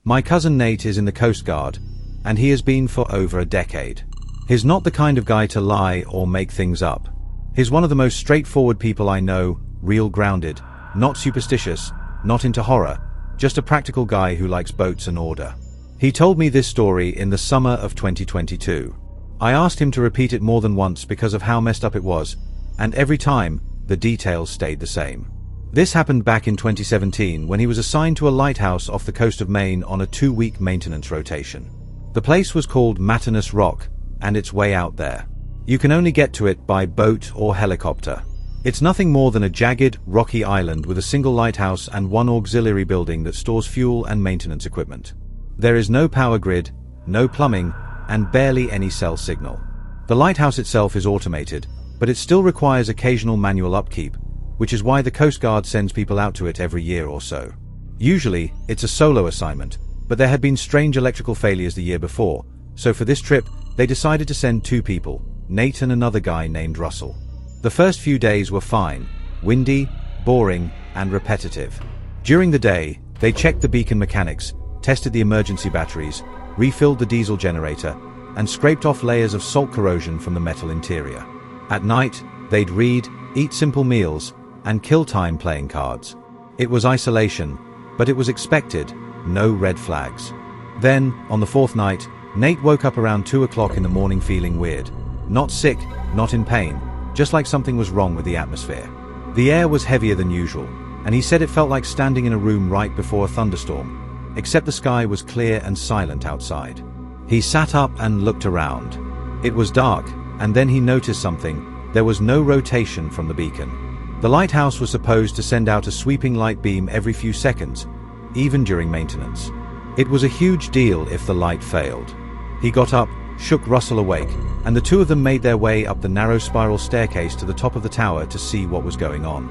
My cousin Nate is in the Coast Guard, and he has been for over a decade. He's not the kind of guy to lie or make things up. He's one of the most straightforward people I know, real grounded, not superstitious, not into horror, just a practical guy who likes boats and order. He told me this story in the summer of 2022. I asked him to repeat it more than once because of how messed up it was, and every time, the details stayed the same. This happened back in 2017 when he was assigned to a lighthouse off the coast of Maine on a 2-week maintenance rotation. The place was called Matinus Rock, and it's way out there. You can only get to it by boat or helicopter. It's nothing more than a jagged, rocky island with a single lighthouse and one auxiliary building that stores fuel and maintenance equipment. There is no power grid, no plumbing, and barely any cell signal. The lighthouse itself is automated, but it still requires occasional manual upkeep, which is why the Coast Guard sends people out to it every year or so. Usually, it's a solo assignment, but there had been strange electrical failures the year before, so for this trip, they decided to send 2 people, Nate and another guy named Russell. The first few days were fine, windy, boring, and repetitive. During the day, they checked the beacon mechanics, tested the emergency batteries, refilled the diesel generator, and scraped off layers of salt corrosion from the metal interior. At night, they'd read, eat simple meals, and kill time playing cards. It was isolation, but it was expected, no red flags. Then, on the 4th night, Nate woke up around 2 o'clock in the morning feeling weird. Not sick, not in pain, just like something was wrong with the atmosphere. The air was heavier than usual, and he said it felt like standing in a room right before a thunderstorm, except the sky was clear and silent outside. He sat up and looked around. It was dark, and then he noticed something. There was no rotation from the beacon. The lighthouse was supposed to send out a sweeping light beam every few seconds, even during maintenance. It was a huge deal if the light failed. He got up, shook Russell awake, and the 2 of them made their way up the narrow spiral staircase to the top of the tower to see what was going on.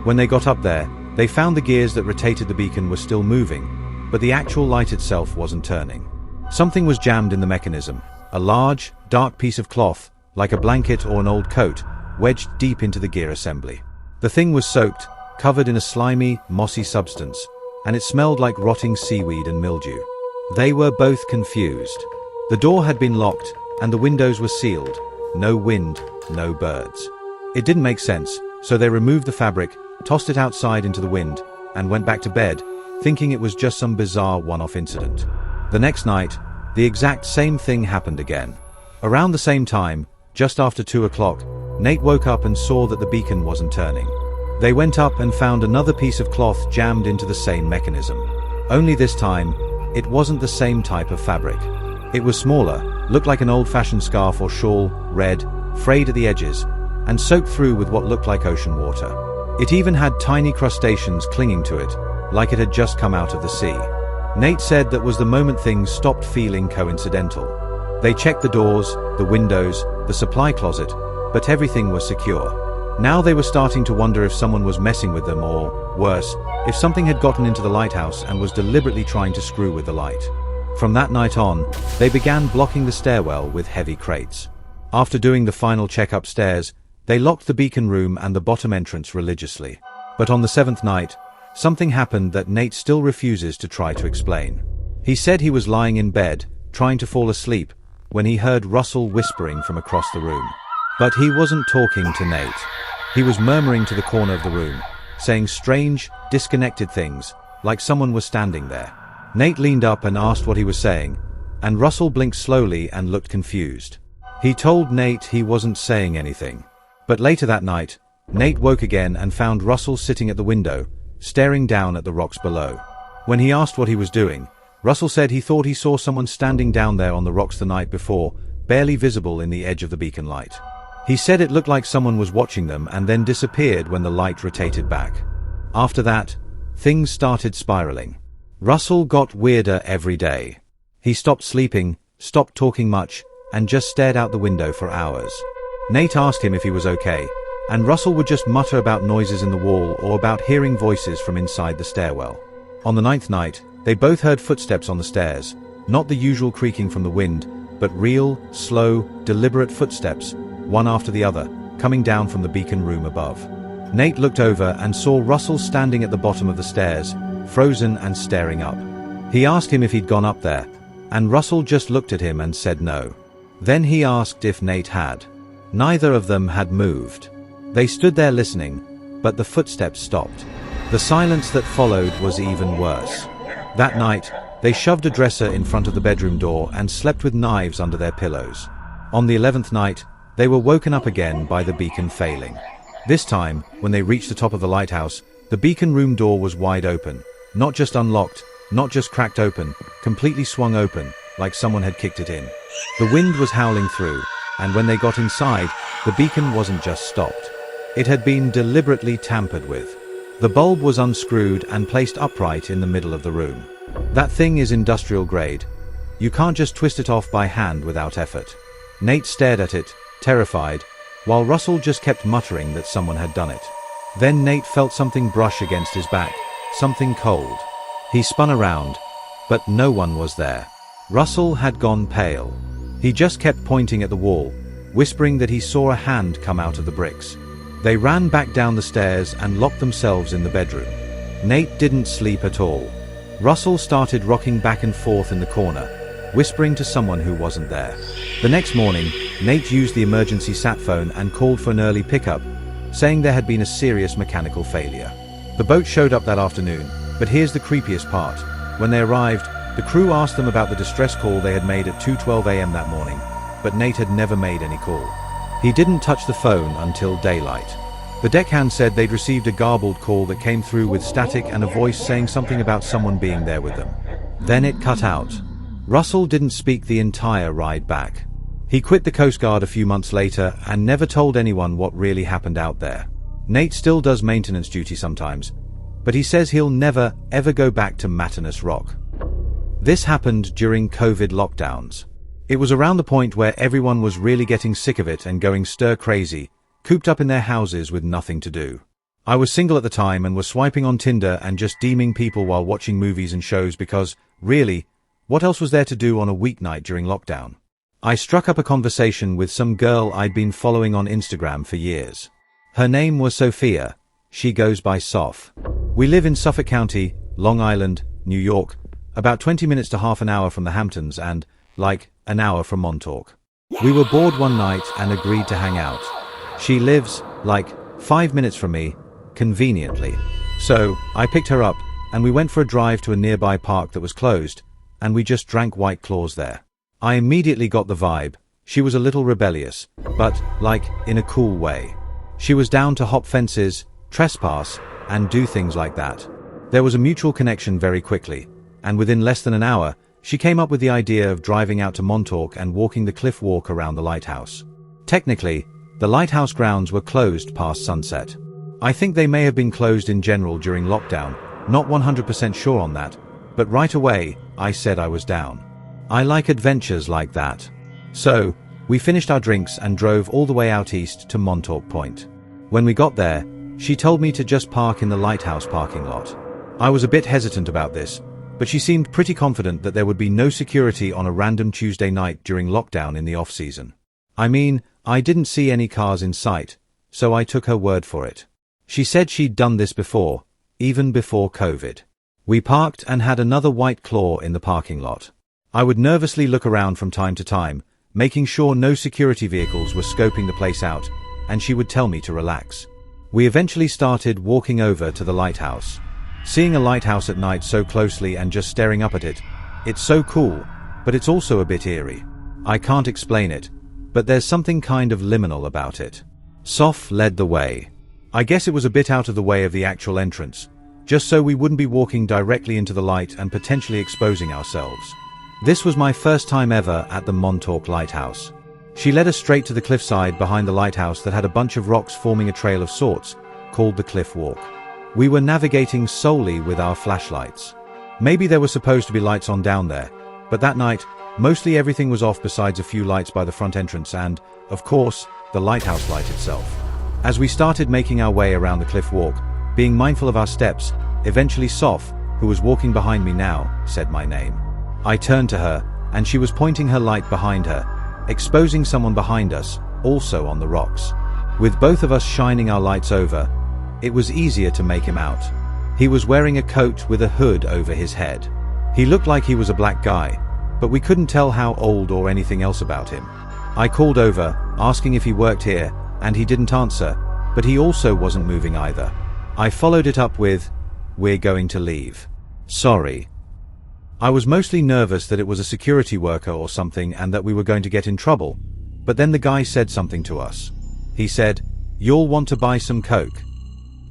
When they got up there, they found the gears that rotated the beacon were still moving, but the actual light itself wasn't turning. Something was jammed in the mechanism, a large, dark piece of cloth, like a blanket or an old coat, wedged deep into the gear assembly. The thing was soaked, covered in a slimy, mossy substance, and it smelled like rotting seaweed and mildew. They were both confused. The door had been locked, and the windows were sealed. No wind, no birds. It didn't make sense, so they removed the fabric, tossed it outside into the wind, and went back to bed, thinking it was just some bizarre one-off incident. The next night, the exact same thing happened again. Around the same time, just after 2 o'clock, Nate woke up and saw that the beacon wasn't turning. They went up and found another piece of cloth jammed into the same mechanism. Only this time, it wasn't the same type of fabric. It was smaller, looked like an old-fashioned scarf or shawl, red, frayed at the edges, and soaked through with what looked like ocean water. It even had tiny crustaceans clinging to it, like it had just come out of the sea. Nate said that was the moment things stopped feeling coincidental. They checked the doors, the windows, the supply closet, but everything was secure. Now they were starting to wonder if someone was messing with them or, worse, if something had gotten into the lighthouse and was deliberately trying to screw with the light. From that night on, they began blocking the stairwell with heavy crates. After doing the final check upstairs, they locked the beacon room and the bottom entrance religiously. But on the 7th night, something happened that Nate still refuses to try to explain. He said he was lying in bed, trying to fall asleep, when he heard Russell whispering from across the room. But he wasn't talking to Nate. He was murmuring to the corner of the room, saying strange, disconnected things, like someone was standing there. Nate leaned up and asked what he was saying, and Russell blinked slowly and looked confused. He told Nate he wasn't saying anything. But later that night, Nate woke again and found Russell sitting at the window, staring down at the rocks below. When he asked what he was doing, Russell said he thought he saw someone standing down there on the rocks the night before, barely visible in the edge of the beacon light. He said it looked like someone was watching them and then disappeared when the light rotated back. After that, things started spiraling. Russell got weirder every day. He stopped sleeping, stopped talking much, and just stared out the window for hours. Nate asked him if he was okay, and Russell would just mutter about noises in the wall or about hearing voices from inside the stairwell. On the 9th night, they both heard footsteps on the stairs, not the usual creaking from the wind, but real, slow, deliberate footsteps, one after the other, coming down from the beacon room above. Nate looked over and saw Russell standing at the bottom of the stairs, frozen and staring up. He asked him if he'd gone up there, and Russell just looked at him and said no. Then he asked if Nate had. Neither of them had moved. They stood there listening, but the footsteps stopped. The silence that followed was even worse. That night, they shoved a dresser in front of the bedroom door and slept with knives under their pillows. On the 11th night, they were woken up again by the beacon failing. This time, when they reached the top of the lighthouse, the beacon room door was wide open. Not just unlocked, not just cracked open, completely swung open, like someone had kicked it in. The wind was howling through, and when they got inside, the beacon wasn't just stopped. It had been deliberately tampered with. The bulb was unscrewed and placed upright in the middle of the room. That thing is industrial grade. You can't just twist it off by hand without effort. Nate stared at it, terrified, while Russell just kept muttering that someone had done it. Then Nate felt something brush against his back, something cold. He spun around, but no one was there. Russell had gone pale. He just kept pointing at the wall, whispering that he saw a hand come out of the bricks. They ran back down the stairs and locked themselves in the bedroom. Nate didn't sleep at all. Russell started rocking back and forth in the corner, whispering to someone who wasn't there. The next morning, Nate used the emergency sat phone and called for an early pickup, saying there had been a serious mechanical failure. The boat showed up that afternoon, but here's the creepiest part. When they arrived, the crew asked them about the distress call they had made at 2:12 a.m. that morning, but Nate had never made any call. He didn't touch the phone until daylight. The deckhand said they'd received a garbled call that came through with static and a voice saying something about someone being there with them. Then it cut out. Russell didn't speak the entire ride back. He quit the Coast Guard a few months later and never told anyone what really happened out there. Nate still does maintenance duty sometimes, but he says he'll never, ever go back to Matinus Rock. This happened during COVID lockdowns. It was around the point where everyone was really getting sick of it and going stir-crazy, cooped up in their houses with nothing to do. I was single at the time and was swiping on Tinder and just DMing people while watching movies and shows because, really, what else was there to do on a weeknight during lockdown? I struck up a conversation with some girl I'd been following on Instagram for years. Her name was Sophia. She goes by Soph. We live in Suffolk County, Long Island, New York, about 20 minutes to half an hour from the Hamptons and, like, an hour from Montauk. We were bored one night and agreed to hang out. She lives, like, 5 minutes from me, conveniently. So, I picked her up, and we went for a drive to a nearby park that was closed, and we just drank White Claws there. I immediately got the vibe. She was a little rebellious, but, like, in a cool way. She was down to hop fences, trespass, and do things like that. There was a mutual connection very quickly, and within less than an hour, she came up with the idea of driving out to Montauk and walking the cliff walk around the lighthouse. Technically, the lighthouse grounds were closed past sunset. I think they may have been closed in general during lockdown, not 100% sure on that, but right away, I said I was down. I like adventures like that. So, we finished our drinks and drove all the way out east to Montauk Point. When we got there, she told me to just park in the lighthouse parking lot. I was a bit hesitant about this, but she seemed pretty confident that there would be no security on a random Tuesday night during lockdown in the off-season. I mean, I didn't see any cars in sight, so I took her word for it. She said she'd done this before, even before COVID. We parked and had another White Claw in the parking lot. I would nervously look around from time to time, making sure no security vehicles were scoping the place out, and she would tell me to relax. We eventually started walking over to the lighthouse. Seeing a lighthouse at night so closely and just staring up at it, it's so cool, but it's also a bit eerie. I can't explain it, but there's something kind of liminal about it. Soph led the way. I guess it was a bit out of the way of the actual entrance, just so we wouldn't be walking directly into the light and potentially exposing ourselves. This was my first time ever at the Montauk Lighthouse. She led us straight to the cliffside behind the lighthouse that had a bunch of rocks forming a trail of sorts, called the Cliff Walk. We were navigating solely with our flashlights. Maybe there were supposed to be lights on down there, but that night, mostly everything was off besides a few lights by the front entrance and, of course, the lighthouse light itself. As we started making our way around the cliff walk, being mindful of our steps, eventually Soph, who was walking behind me now, said my name. I turned to her, and she was pointing her light behind her, exposing someone behind us, also on the rocks. With both of us shining our lights over, it was easier to make him out. He was wearing a coat with a hood over his head. He looked like he was a black guy, but we couldn't tell how old or anything else about him. I called over, asking if he worked here, and he didn't answer, but he also wasn't moving either. I followed it up with, "We're going to leave. Sorry." I was mostly nervous that it was a security worker or something and that we were going to get in trouble, but then the guy said something to us. He said, "You'll want to buy some Coke."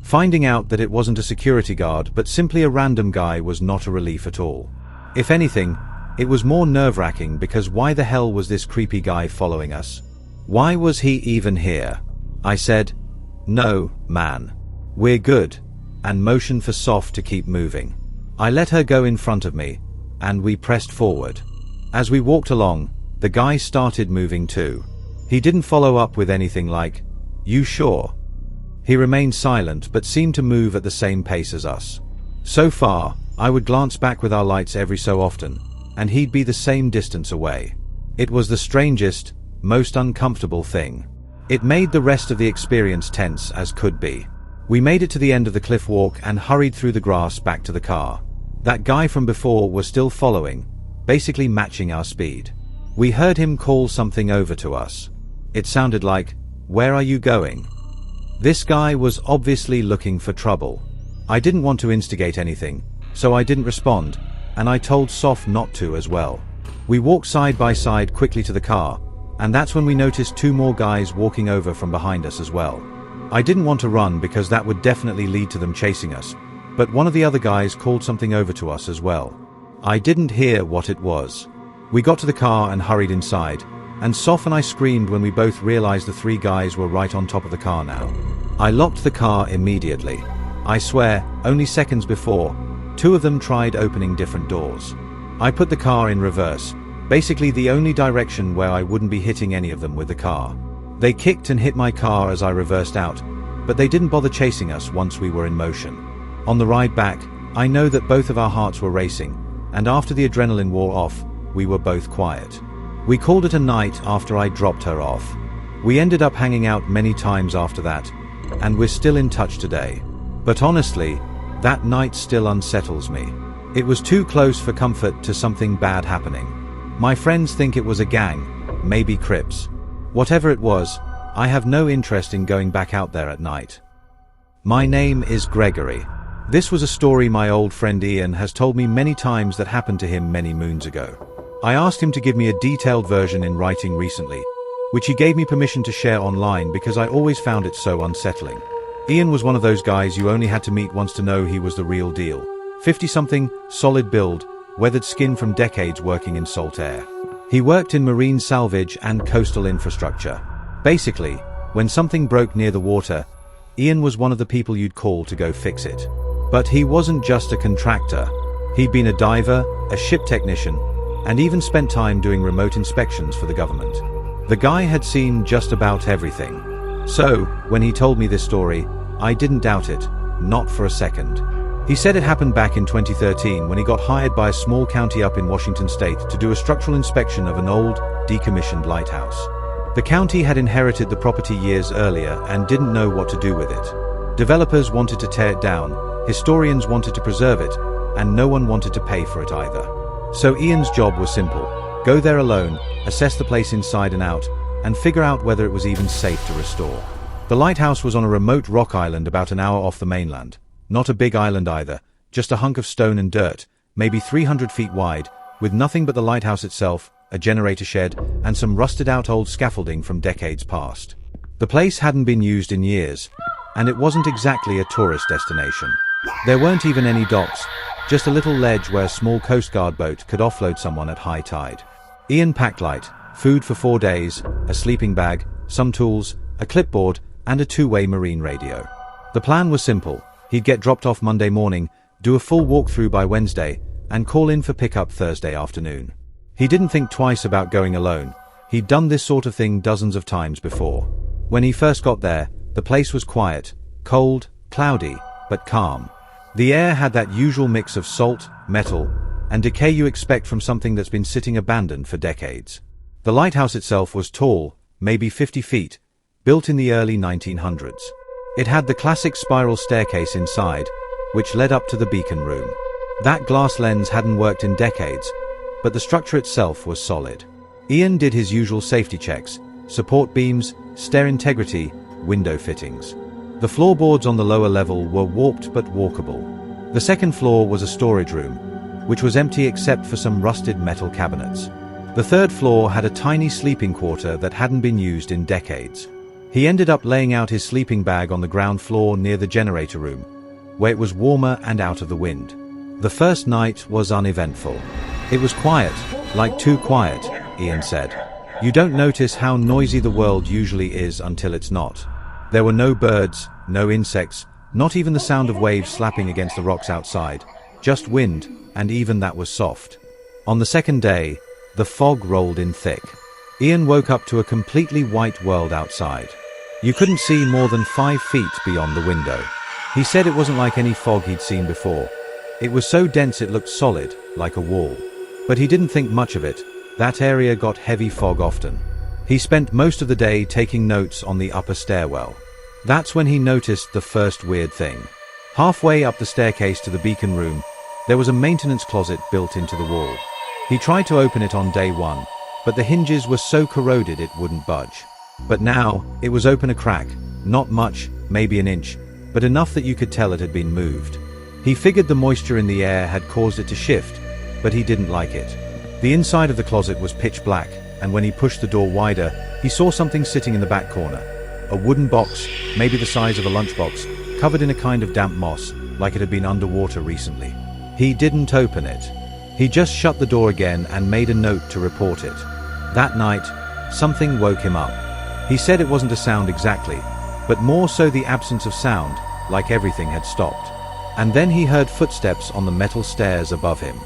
Finding out that it wasn't a security guard but simply a random guy was not a relief at all. If anything, it was more nerve-wracking because why the hell was this creepy guy following us? Why was he even here? I said, "No, man. We're good," and motioned for Soph to keep moving. I let her go in front of me, and we pressed forward. As we walked along, the guy started moving too. He didn't follow up with anything like, "You sure?" He remained silent but seemed to move at the same pace as us. So far, I would glance back with our lights every so often, and he'd be the same distance away. It was the strangest, most uncomfortable thing. It made the rest of the experience tense as could be. We made it to the end of the cliff walk and hurried through the grass back to the car. That guy from before was still following, basically matching our speed. We heard him call something over to us. It sounded like, "Where are you going?" This guy was obviously looking for trouble. I didn't want to instigate anything, so I didn't respond, and I told Soph not to as well. We walked side by side quickly to the car, and that's when we noticed two more guys walking over from behind us as well. I didn't want to run because that would definitely lead to them chasing us, but one of the other guys called something over to us as well. I didn't hear what it was. We got to the car and hurried inside, and Soph and I screamed when we both realized the three guys were right on top of the car now. I locked the car immediately. I swear, only seconds before, two of them tried opening different doors. I put the car in reverse, basically the only direction where I wouldn't be hitting any of them with the car. They kicked and hit my car as I reversed out, but they didn't bother chasing us once we were in motion. On the ride back, I know that both of our hearts were racing, and after the adrenaline wore off, we were both quiet. We called it a night after I dropped her off. We ended up hanging out many times after that, and we're still in touch today. But honestly, that night still unsettles me. It was too close for comfort to something bad happening. My friends think it was a gang, maybe Crips. Whatever it was, I have no interest in going back out there at night. My name is Gregory. This was a story my old friend Ian has told me many times that happened to him many moons ago. I asked him to give me a detailed version in writing recently, which he gave me permission to share online because I always found it so unsettling. Ian was one of those guys you only had to meet once to know he was the real deal. 50-something, solid build, weathered skin from decades working in salt air. He worked in marine salvage and coastal infrastructure. Basically, when something broke near the water, Ian was one of the people you'd call to go fix it. But he wasn't just a contractor. He'd been a diver, a ship technician, and even spent time doing remote inspections for the government. The guy had seen just about everything. So, when he told me this story, I didn't doubt it, not for a second. He said it happened back in 2013 when he got hired by a small county up in Washington state to do a structural inspection of an old, decommissioned lighthouse. The county had inherited the property years earlier and didn't know what to do with it. Developers wanted to tear it down, historians wanted to preserve it, and no one wanted to pay for it either. So Ian's job was simple: go there alone, assess the place inside and out, and figure out whether it was even safe to restore. The lighthouse was on a remote rock island about an hour off the mainland. Not a big island either, just a hunk of stone and dirt, maybe 300 feet wide, with nothing but the lighthouse itself, a generator shed, and some rusted-out old scaffolding from decades past. The place hadn't been used in years, and it wasn't exactly a tourist destination. There weren't even any docks, just a little ledge where a small Coast Guard boat could offload someone at high tide. Ian packed light, food for 4 days, a sleeping bag, some tools, a clipboard, and a two-way marine radio. The plan was simple. He'd get dropped off Monday morning, do a full walkthrough by Wednesday, and call in for pickup Thursday afternoon. He didn't think twice about going alone. He'd done this sort of thing dozens of times before. When he first got there, the place was quiet, cold, cloudy, but calm. The air had that usual mix of salt, metal, and decay you expect from something that's been sitting abandoned for decades. The lighthouse itself was tall, maybe 50 feet, built in the early 1900s. It had the classic spiral staircase inside, which led up to the beacon room. That glass lens hadn't worked in decades, but the structure itself was solid. Ian did his usual safety checks: support beams, stair integrity, window fittings. The floorboards on the lower level were warped but walkable. The second floor was a storage room, which was empty except for some rusted metal cabinets. The third floor had a tiny sleeping quarter that hadn't been used in decades. He ended up laying out his sleeping bag on the ground floor near the generator room, where it was warmer and out of the wind. The first night was uneventful. It was quiet, like too quiet, Ian said. You don't notice how noisy the world usually is until it's not. There were no birds, no insects, not even the sound of waves slapping against the rocks outside, just wind, and even that was soft. On the second day, the fog rolled in thick. Ian woke up to a completely white world outside. You couldn't see more than 5 feet beyond the window. He said it wasn't like any fog he'd seen before. It was so dense it looked solid, like a wall. But he didn't think much of it. That area got heavy fog often. He spent most of the day taking notes on the upper stairwell. That's when he noticed the first weird thing. Halfway up the staircase to the beacon room, there was a maintenance closet built into the wall. He tried to open it on day one, but the hinges were so corroded it wouldn't budge. But now, it was open a crack, not much, maybe an inch, but enough that you could tell it had been moved. He figured the moisture in the air had caused it to shift, but he didn't like it. The inside of the closet was pitch black, and when he pushed the door wider, he saw something sitting in the back corner. A wooden box, maybe the size of a lunchbox, covered in a kind of damp moss, like it had been underwater recently. He didn't open it. He just shut the door again and made a note to report it. That night, something woke him up. He said it wasn't a sound exactly, but more so the absence of sound, like everything had stopped. And then he heard footsteps on the metal stairs above him.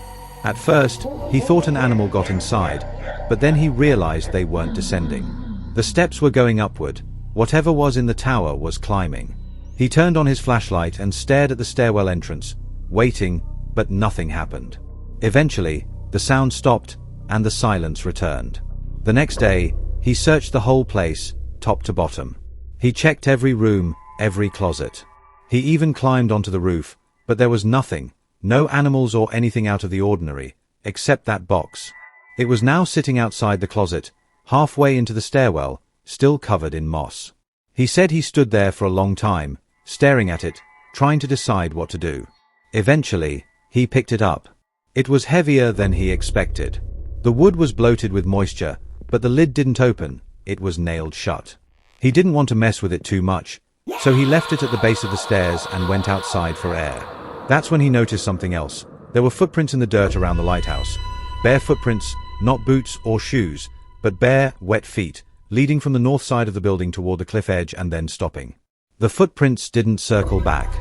At first, he thought an animal got inside, but then he realized they weren't descending. The steps were going upward. Whatever was in the tower was climbing. He turned on his flashlight and stared at the stairwell entrance, waiting, but nothing happened. Eventually, the sound stopped, and the silence returned. The next day, he searched the whole place, top to bottom. He checked every room, every closet. He even climbed onto the roof, but there was nothing, no animals or anything out of the ordinary, except that box. It was now sitting outside the closet, halfway into the stairwell, still covered in moss. He said he stood there for a long time, staring at it, trying to decide what to do. Eventually, he picked it up. It was heavier than he expected. The wood was bloated with moisture, but the lid didn't open, it was nailed shut. He didn't want to mess with it too much, so he left it at the base of the stairs and went outside for air. That's when he noticed something else. There were footprints in the dirt around the lighthouse. Bare footprints, not boots or shoes, but bare, wet feet, leading from the north side of the building toward the cliff edge and then stopping. The footprints didn't circle back.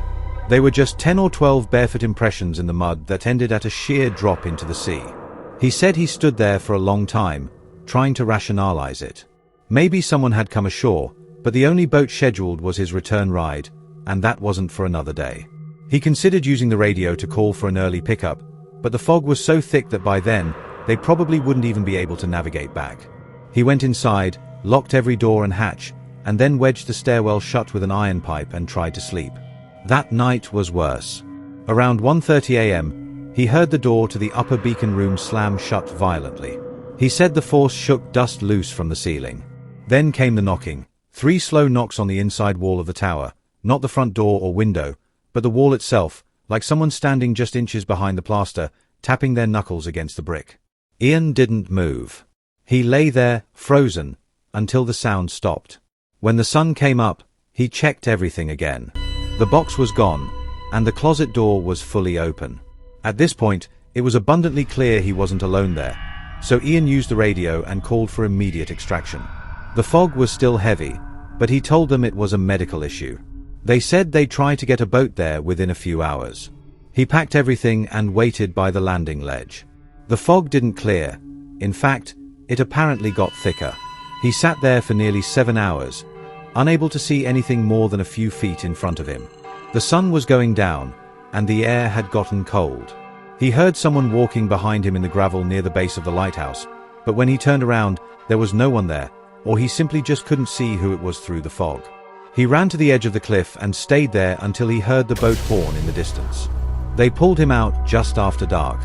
They were just 10 or 12 barefoot impressions in the mud that ended at a sheer drop into the sea. He said he stood there for a long time, trying to rationalize it. Maybe someone had come ashore, but the only boat scheduled was his return ride, and that wasn't for another day. He considered using the radio to call for an early pickup, but the fog was so thick that by then, they probably wouldn't even be able to navigate back. He went inside, locked every door and hatch, and then wedged the stairwell shut with an iron pipe and tried to sleep. That night was worse. Around 1:30 a.m., he heard the door to the upper beacon room slam shut violently. He said the force shook dust loose from the ceiling. Then came the knocking. 3 slow knocks on the inside wall of the tower, not the front door or window, but the wall itself, like someone standing just inches behind the plaster, tapping their knuckles against the brick. Ian didn't move. He lay there, frozen, until the sound stopped. When the sun came up, he checked everything again. The box was gone, and the closet door was fully open. At this point, it was abundantly clear he wasn't alone there, so Ian used the radio and called for immediate extraction. The fog was still heavy, but he told them it was a medical issue. They said they'd try to get a boat there within a few hours. He packed everything and waited by the landing ledge. The fog didn't clear. In fact, it apparently got thicker. He sat there for nearly 7 hours, unable to see anything more than a few feet in front of him. The sun was going down, and the air had gotten cold. He heard someone walking behind him in the gravel near the base of the lighthouse, but when he turned around, there was no one there, or he simply just couldn't see who it was through the fog. He ran to the edge of the cliff and stayed there until he heard the boat horn in the distance. They pulled him out just after dark.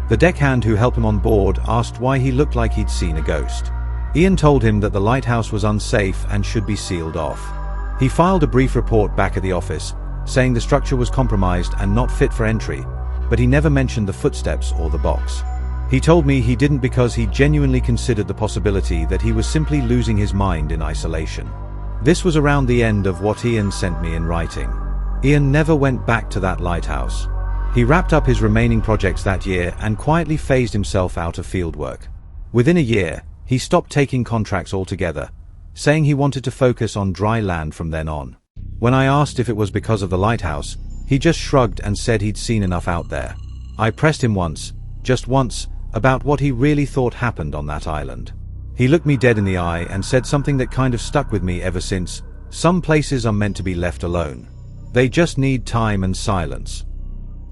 The deckhand who helped him on board asked why he looked like he'd seen a ghost. Ian told him that the lighthouse was unsafe and should be sealed off. He filed a brief report back at the office, saying the structure was compromised and not fit for entry, but he never mentioned the footsteps or the box. He told me he didn't because he genuinely considered the possibility that he was simply losing his mind in isolation. This was around the end of what Ian sent me in writing. Ian never went back to that lighthouse. He wrapped up his remaining projects that year and quietly phased himself out of fieldwork. Within a year, he stopped taking contracts altogether, saying he wanted to focus on dry land from then on. When I asked if it was because of the lighthouse, he just shrugged and said he'd seen enough out there. I pressed him once, just once, about what he really thought happened on that island. He looked me dead in the eye and said something that kind of stuck with me ever since: some places are meant to be left alone. They just need time and silence.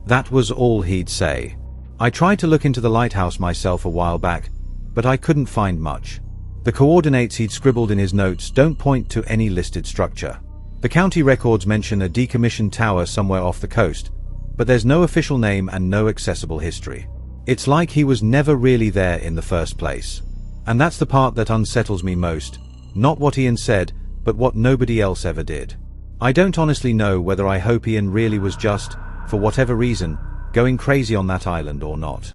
That was all he'd say. I tried to look into the lighthouse myself a while back, but I couldn't find much. The coordinates he'd scribbled in his notes don't point to any listed structure. The county records mention a decommissioned tower somewhere off the coast, but there's no official name and no accessible history. It's like he was never really there in the first place. And that's the part that unsettles me most. Not what Ian said, but what nobody else ever did. I don't honestly know whether I hope Ian really was just, for whatever reason, going crazy on that island or not.